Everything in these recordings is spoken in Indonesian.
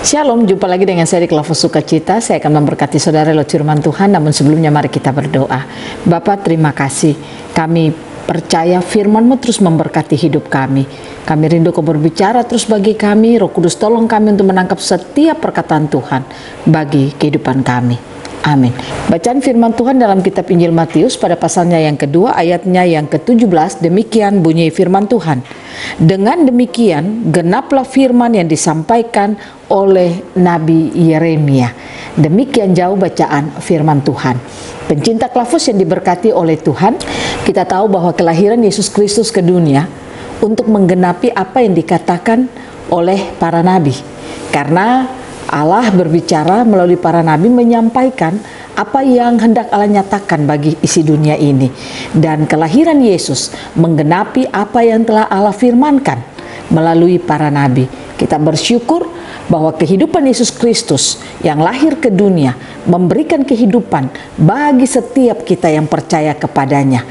Shalom, jumpa lagi dengan saya di Kelompok Sukacita. Saya akan memberkati saudara lewat firman Tuhan. Namun sebelumnya mari kita berdoa. Bapa, terima kasih. Kami percaya firman-Mu terus memberkati hidup kami. Kami rindu Kau berbicara terus bagi kami. Roh Kudus tolong kami untuk menangkap setiap perkataan Tuhan bagi kehidupan kami. Amin. Bacaan firman Tuhan dalam kitab Injil Matius pada pasalnya yang kedua, ayatnya yang ke-17, demikian bunyi firman Tuhan. Dengan demikian, genaplah firman yang disampaikan oleh Nabi Yeremia. Demikian jauh bacaan firman Tuhan. Pencinta Klafus yang diberkati oleh Tuhan, kita tahu bahwa kelahiran Yesus Kristus ke dunia untuk menggenapi apa yang dikatakan oleh para nabi. Karena Allah berbicara melalui para nabi menyampaikan apa yang hendak Allah nyatakan bagi isi dunia ini. Dan kelahiran Yesus menggenapi apa yang telah Allah firmankan melalui para nabi. Kita bersyukur bahwa kehidupan Yesus Kristus yang lahir ke dunia memberikan kehidupan bagi setiap kita yang percaya kepadanya.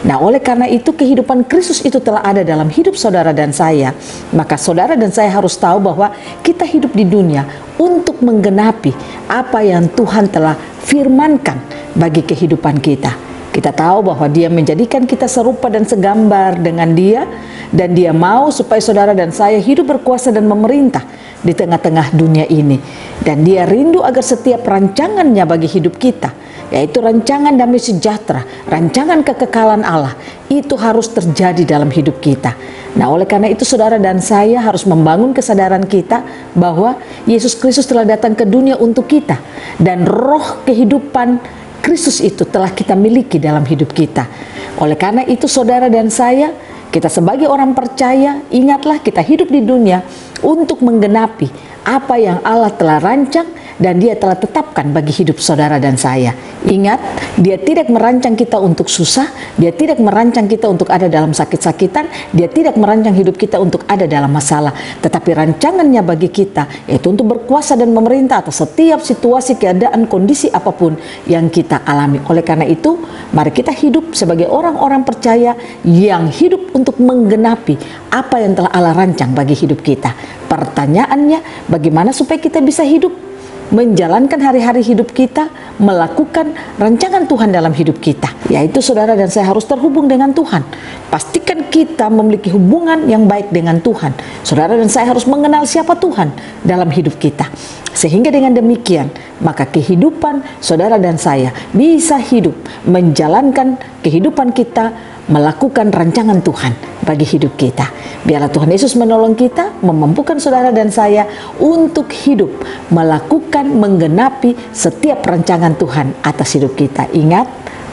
Nah, oleh karena itu kehidupan Kristus itu telah ada dalam hidup saudara dan saya. Maka saudara dan saya harus tahu bahwa kita hidup di dunia untuk menggenapi apa yang Tuhan telah firmankan bagi kehidupan kita. Kita tahu bahwa Dia menjadikan kita serupa dan segambar dengan Dia, dan Dia mau supaya saudara dan saya hidup berkuasa dan memerintah di tengah-tengah dunia ini. Dan Dia rindu agar setiap rancangannya bagi hidup kita, yaitu rancangan damai sejahtera, rancangan kekekalan Allah, itu harus terjadi dalam hidup kita. Nah, oleh karena itu saudara dan saya harus membangun kesadaran kita bahwa Yesus Kristus telah datang ke dunia untuk kita, dan roh kehidupan Kristus itu telah kita miliki dalam hidup kita. Oleh karena itu saudara dan saya, kita sebagai orang percaya, ingatlah kita hidup di dunia untuk menggenapi apa yang Allah telah rancang dan Dia telah tetapkan bagi hidup saudara dan saya. Ingat, Dia tidak merancang kita untuk susah, Dia tidak merancang kita untuk ada dalam sakit-sakitan, Dia tidak merancang hidup kita untuk ada dalam masalah. Tetapi rancangannya bagi kita yaitu untuk berkuasa dan memerintah atas setiap situasi, keadaan, kondisi apapun yang kita alami. Oleh karena itu, mari kita hidup sebagai orang-orang percaya yang hidup untuk menggenapi apa yang telah Allah rancang bagi hidup kita. Pertanyaannya, bagaimana supaya kita bisa hidup menjalankan hari-hari hidup kita, melakukan rancangan Tuhan dalam hidup kita, yaitu saudara dan saya harus terhubung dengan Tuhan. Pastikan kita memiliki hubungan yang baik dengan Tuhan. Saudara dan saya harus mengenal siapa Tuhan dalam hidup kita, sehingga dengan demikian maka kehidupan saudara dan saya bisa hidup menjalankan kehidupan kita, melakukan rancangan Tuhan bagi hidup kita. Biarlah Tuhan Yesus menolong kita, memampukan saudara dan saya untuk hidup, melakukan, menggenapi setiap rancangan Tuhan atas hidup kita. Ingat,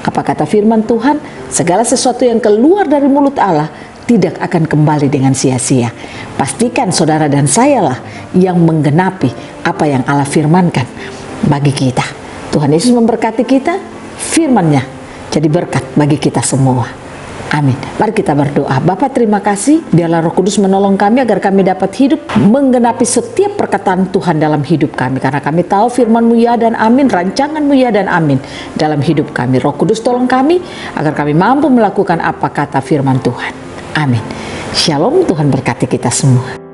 apa kata firman Tuhan? Segala sesuatu yang keluar dari mulut Allah tidak akan kembali dengan sia-sia. Pastikan saudara dan saya lah yang menggenapi apa yang Allah firmankan bagi kita. Tuhan Yesus memberkati kita, firman-Nya jadi berkat bagi kita semua. Amin. Mari kita berdoa. Bapa, terima kasih. Biarlah Roh Kudus menolong kami agar kami dapat hidup menggenapi setiap perkataan Tuhan dalam hidup kami. Karena kami tahu firman-Mu ya dan amin, rancangan-Mu ya dan amin dalam hidup kami. Roh Kudus tolong kami agar kami mampu melakukan apa kata firman Tuhan. Amin. Shalom, Tuhan berkati kita semua.